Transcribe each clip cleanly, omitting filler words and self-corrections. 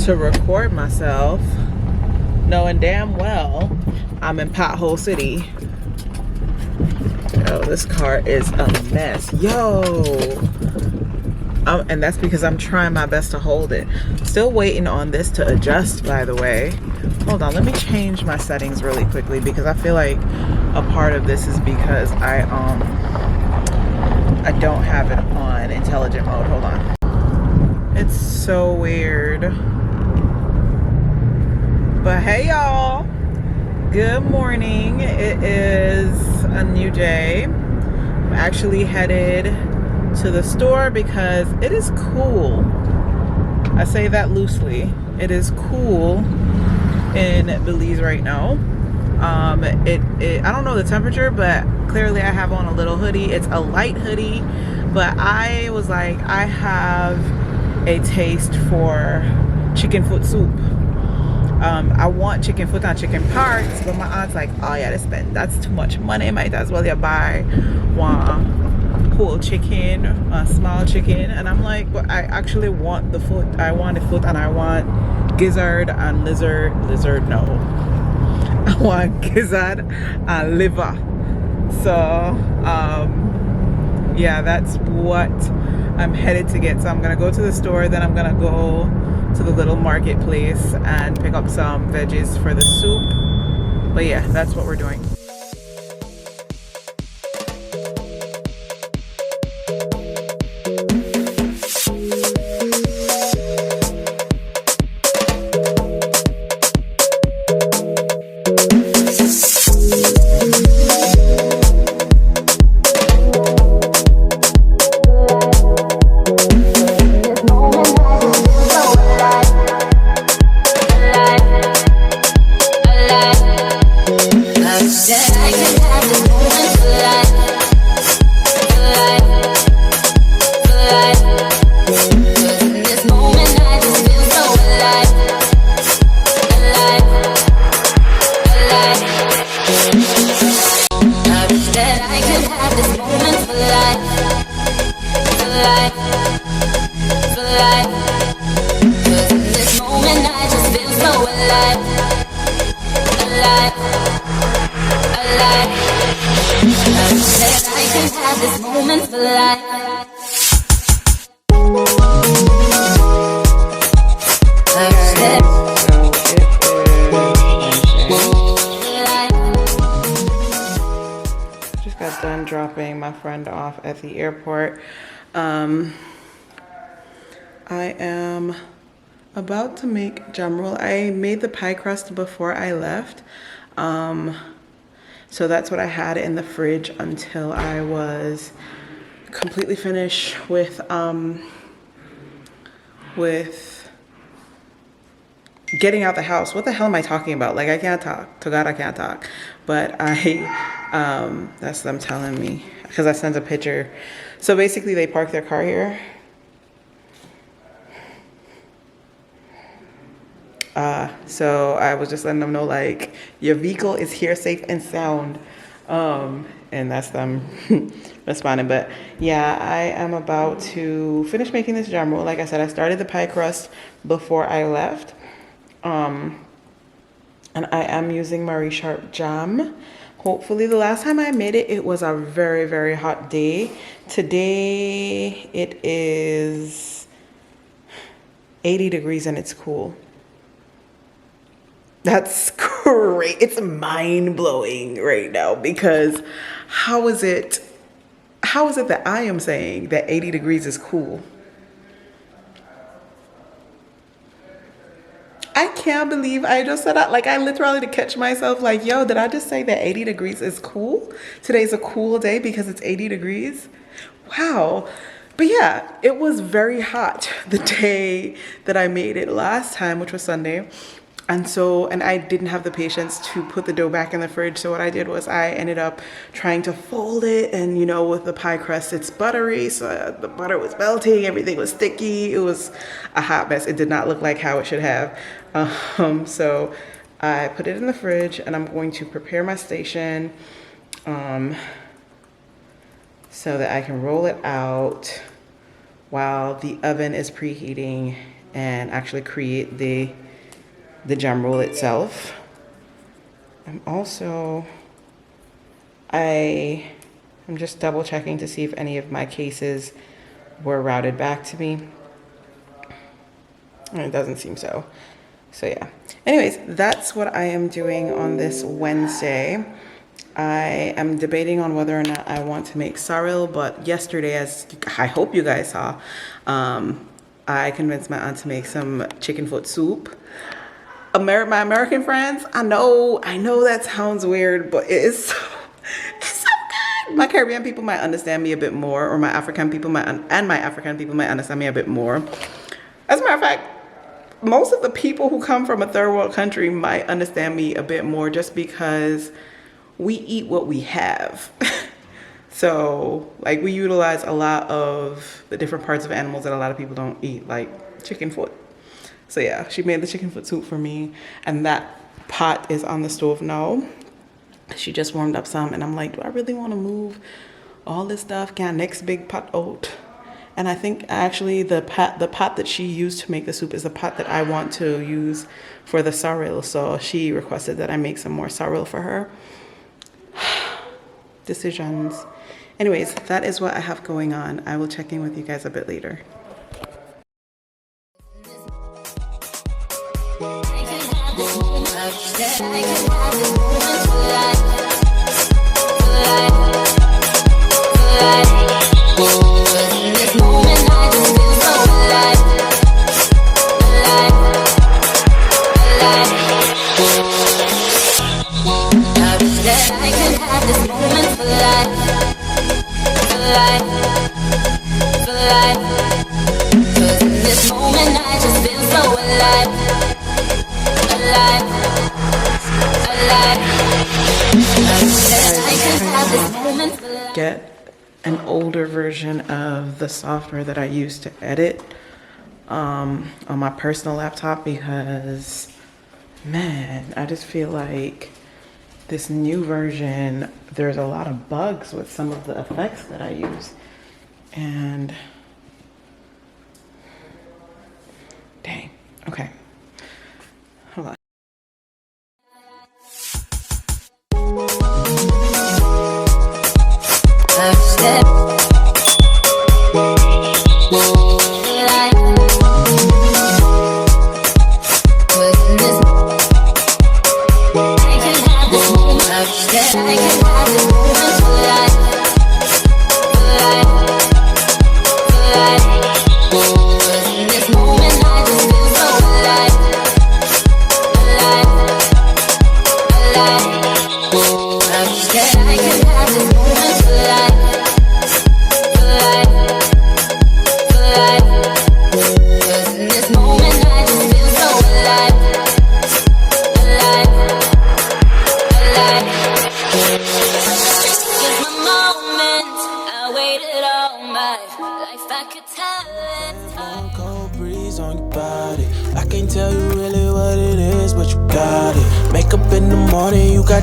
to record myself, knowing damn well I'm in Pothole City. Yo, this car is a mess. Yo. And that's because I'm trying my best to hold it. Still waiting on this to adjust, by the way. Hold on, let me change my settings really quickly because I feel like a part of this is because I don't have it on intelligent mode. Hold on. It's so weird. But hey y'all. Good morning. It is a new day. I'm actually headed to the store because it is cool. I say that loosely. It is cool in Belize right now. I don't know the temperature, but clearly I have on a little hoodie. It's a light hoodie, but I was like, I have a taste for chicken foot soup. I want chicken foot and chicken parts, but my aunt's like, oh yeah, that's too much money. Might as well you buy one whole chicken, a small chicken. And I'm like, but I actually want the foot. I want the foot, and I want gizzard and lizard no, I want gizzard and liver. So yeah, that's what I'm headed to get. So I'm gonna go to the store, then I'm gonna go to the little marketplace and pick up some veggies for the soup. But yeah, that's what we're doing. Just got done dropping my friend off at the airport. I am about to make drum roll. I made the pie crust before I left. So that's what I had in the fridge until I was completely finished with getting out the house. What the hell am I talking about? Like, I can't talk. To God, I can't talk. But that's them telling me, because I sent a picture. So basically they parked their car here. So I was just letting them know, like, your vehicle is here safe and sound. And that's them responding. But yeah, I am about to finish making this drum roll. Like I said, I started the pie crust before I left. And I am using Marie Sharp jam. Hopefully, the last time I made it, it was a very, very hot day. Today, it is 80 degrees and it's cool. That's great. It's mind-blowing right now because how is it that I am saying that 80 degrees is cool? I can't believe I just said that. Like, I literally had to catch myself like, yo, did I just say that 80 degrees is cool? Today's a cool day because it's 80 degrees. Wow. But yeah, it was very hot the day that I made it last time, which was Sunday. And I didn't have the patience to put the dough back in the fridge. So what I did was I ended up trying to fold it. And, you know, with the pie crust, it's buttery. So the butter was melting. Everything was sticky. It was a hot mess. It did not look like how it should have. So I put it in the fridge and I'm going to prepare my station so that I can roll it out while the oven is preheating and actually create the gem roll itself. I'm just double checking to see if any of my cases were routed back to me. And it doesn't seem so. So yeah. Anyways, that's what I am doing on this Wednesday. I am debating on whether or not I want to make sorrel, but yesterday, as I hope you guys saw, I convinced my aunt to make some chicken foot soup. My American friends, I know that sounds weird, but it's so good. My Caribbean people might understand me a bit more, or my African people might understand me a bit more. As a matter of fact, most of the people who come from a third world country might understand me a bit more, just because we eat what we have. So, like, we utilize a lot of the different parts of animals that a lot of people don't eat, like chicken foot. So yeah, she made the chicken foot soup for me, and that pot is on the stove now. She just warmed up some, and I'm like, do I really want to move all this stuff? Can next big pot out? And I think actually the pot that she used to make the soup is the pot that I want to use for the sorrel. So she requested that I make some more sorrel for her. Decisions. Anyways, that is what I have going on. I will check in with you guys a bit later. Get an older version of the software that I use to edit on my personal laptop, because man, I just feel like this new version, there's a lot of bugs with some of the effects that I use. And dang, okay, hold on.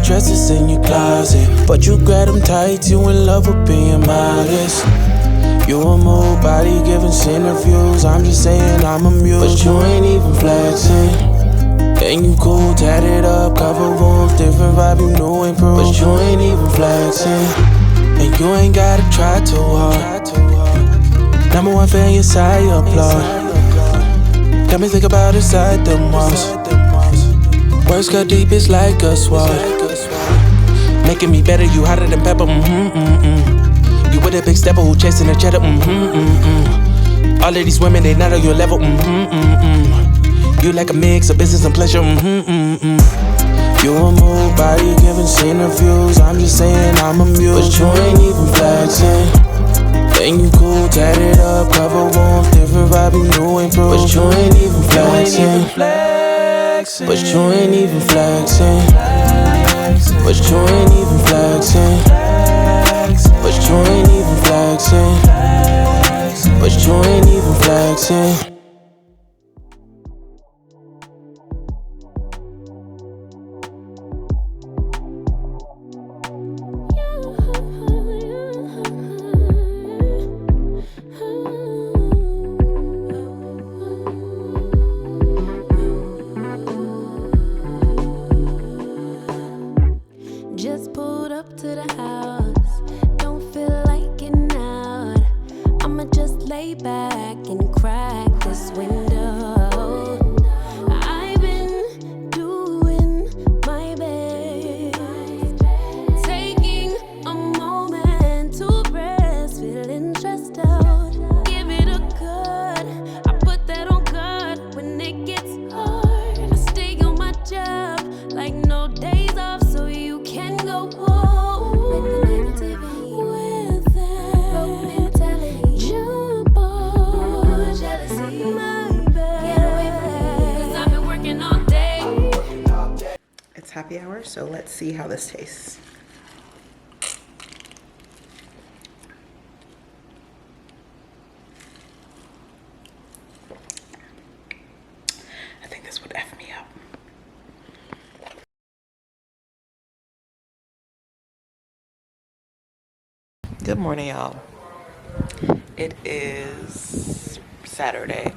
Dresses in your closet, but you grab them tight, you in love with being modest. You a move body giving interviews, I'm just saying I'm amused. But you ain't even flexing, and you cool, tatted up, cover wounds, different vibe, you know improved. But you ain't even flexing, and you ain't gotta try too hard. Number one fan, your side, you applaud. Got me think about inside the walls. Words cut deep, it's like a sword. Making me better, you hotter than pepper, You with a big stepper who chasing a cheddar, All of these women, they not on your level, You like a mix of business and pleasure, You a move body giving interviews, I'm just saying I'm amused. But you ain't even flexing, and you cool, tatted up, cover wounds, different vibe, you know improved. But you ain't even flexing. But you ain't even flexing. But you ain't even flexing. But you ain't even flexing. But you ain't even flexing. to the house. Don't feel like getting out. I'ma just lay back and crack this window. I've been doing my best, taking a moment to rest, feeling stressed out. Give it a good. I put that on good when it gets hard. I stay on my job like no days off, so you can go home with the negativity, with that broken mentality. Jump on jealousy, my bad. Get away from me, 'cause I've been working all day. It's happy hour, so let's see how this tastes. I think this would F me up. Good morning, y'all. It is Saturday,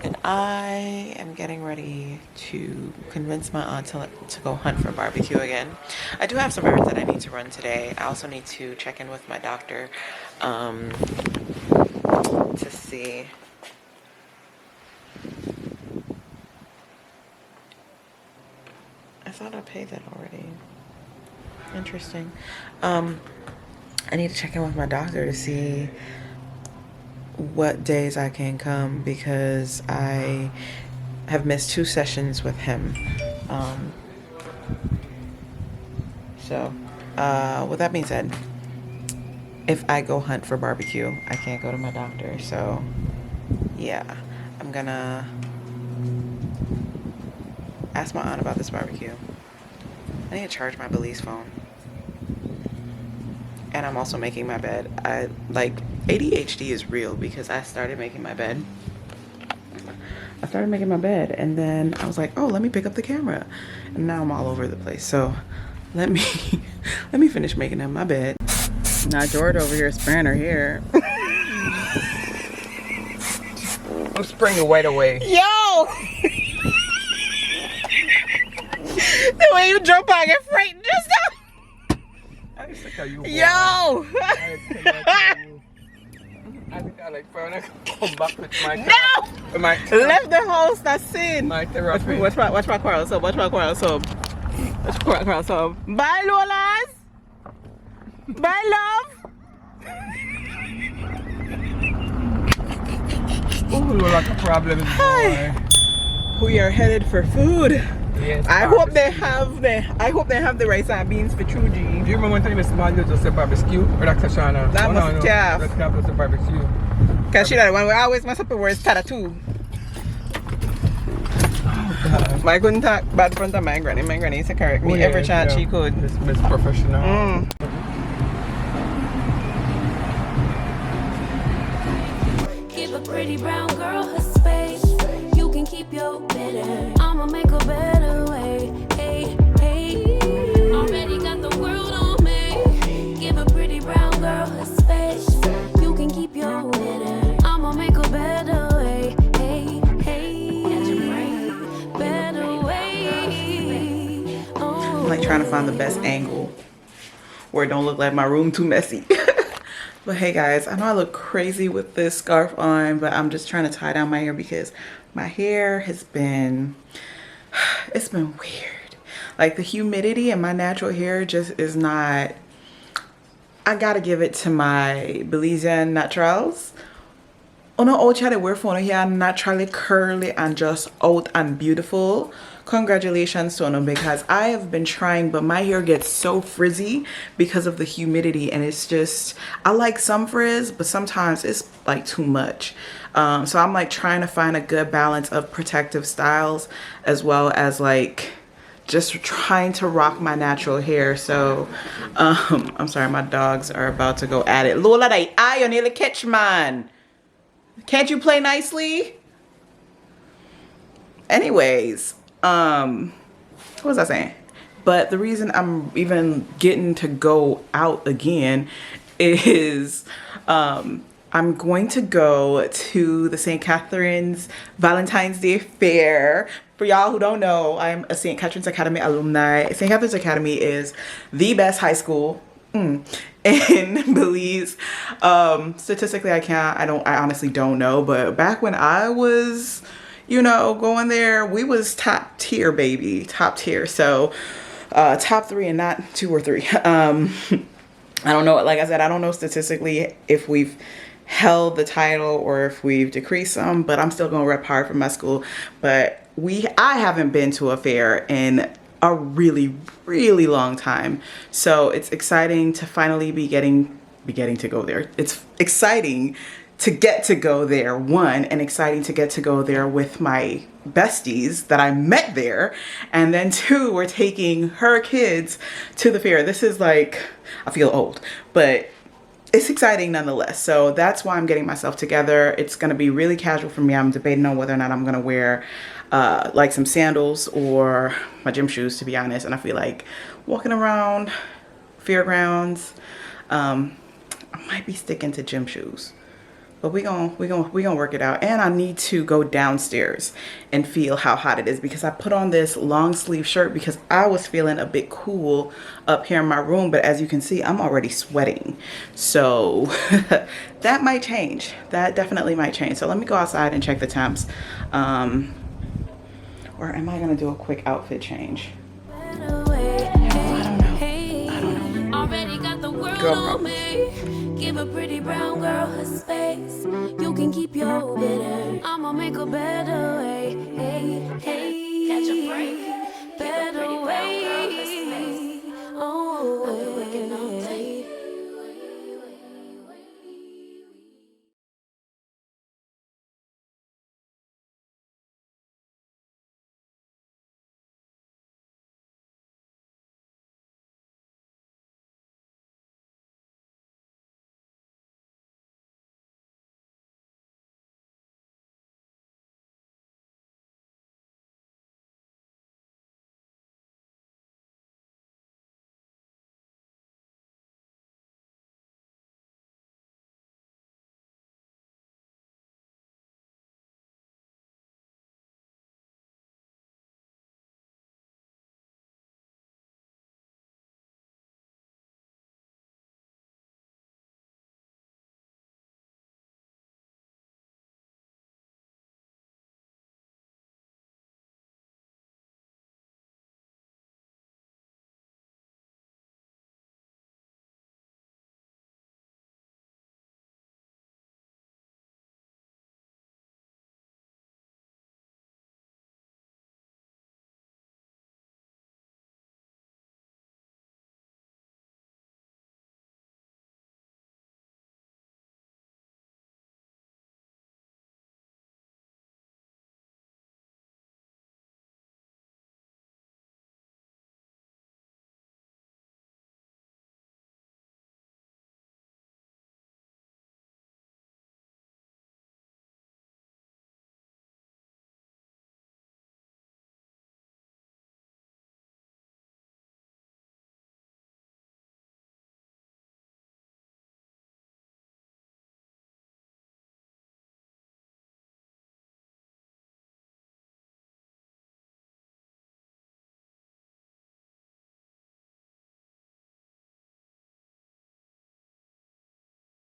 and I am getting ready to convince my aunt to go hunt for barbecue again. I do have some errands that I need to run today. I also need to check in with my doctor to see. I thought I paid that already. Interesting. I need to check in with my doctor to see what days I can come, because I have missed 2 sessions with him. With that being said, if I go hunt for barbecue, I can't go to my doctor. So yeah, I'm gonna ask my aunt about this barbecue. I need to charge my Belize phone. And I'm also making my bed. ADHD is real, because I started making my bed. And then I was like, oh, let me pick up the camera. And now I'm all over the place. So let me finish making up my bed. Now George over here spraying her hair. I'm spraying the white away. Yo! The way you jump on get frightened just now. I used to tell you. Yo! I think I like when I come back with my No! my Left the house, that's sin. my therapy. Watch my quarrel sub. Bye, Lolas. Bye, love. Ooh, like a problem, boy. We are headed for food. Yes. I hope they have the rice and beans for Trudy. Do you remember one time Miss Mario just said barbecue? Or Dr. Shana? That must be calf. That calf was a barbecue. Cause she that one we always mess up the words tattoo. Oh, I couldn't talk bad front of my granny. My granny used to correct me every chance she could. Miss Professional. Give a pretty brown girl her space. You can keep your bitter. I'ma make a better way. Hey, hey. Already got the world on me. Give a pretty brown girl her space. You can keep your bitter. I'ma make a better way. Hey, hey. Better way. Oh. I'm like trying to find the best angle where it don't look like my room too messy. But hey guys, I know I look crazy with this scarf on, but I'm just trying to tie down my hair because my hair has been, it's been weird. Like the humidity in my natural hair just is not, I gotta give it to my Belizean naturals. Ono ocha de wear for here naturally curly and just out and beautiful. Congratulations to Ono, because I have been trying, but my hair gets so frizzy because of the humidity, and it's just, I like some frizz, but sometimes it's like too much. So I'm like trying to find a good balance of protective styles as well as like just trying to rock my natural hair. So I'm sorry, my dogs are about to go at it. Lola, they eye on nearly catch man. Can't you play nicely? Anyways, what was I saying? But the reason I'm even getting to go out again is I'm going to go to the St. Catherine's Valentine's Day Fair For y'all who don't know, I'm a St. Catherine's Academy alumni. St. Catherine's Academy is the best high school in Belize. Statistically, I honestly don't know, but back when I was, you know, going there, we was top tier, baby, top tier. So top 3 and not 2 or 3. I don't know, like I said, I don't know statistically if we've held the title or if we've decreased some, but I'm still gonna rep hard for my school. But I haven't been to a fair in a really, really long time. So it's exciting to finally be getting to go there. It's exciting to get to go there, one, and exciting to get to go there with my besties that I met there. And then 2, we're taking her kids to the fair. This is like, I feel old, but it's exciting nonetheless. So that's why I'm getting myself together. It's gonna be really casual for me. I'm debating on whether or not I'm gonna wear like some sandals or my gym shoes, to be honest. And I feel like walking around fairgrounds, I might be sticking to gym shoes. But we gonna work it out. And I need to go downstairs and feel how hot it is, because I put on this long sleeve shirt because I was feeling a bit cool up here in my room. But as you can see, I'm already sweating. So that might change. That definitely might change. So let me go outside and check the temps. Or am I gonna do a quick outfit change? I don't know. Already got the world Girl on problems. me. Give a pretty brown girl her space. You can keep your bitter. I'ma make a better way. Hey, hey. Catch a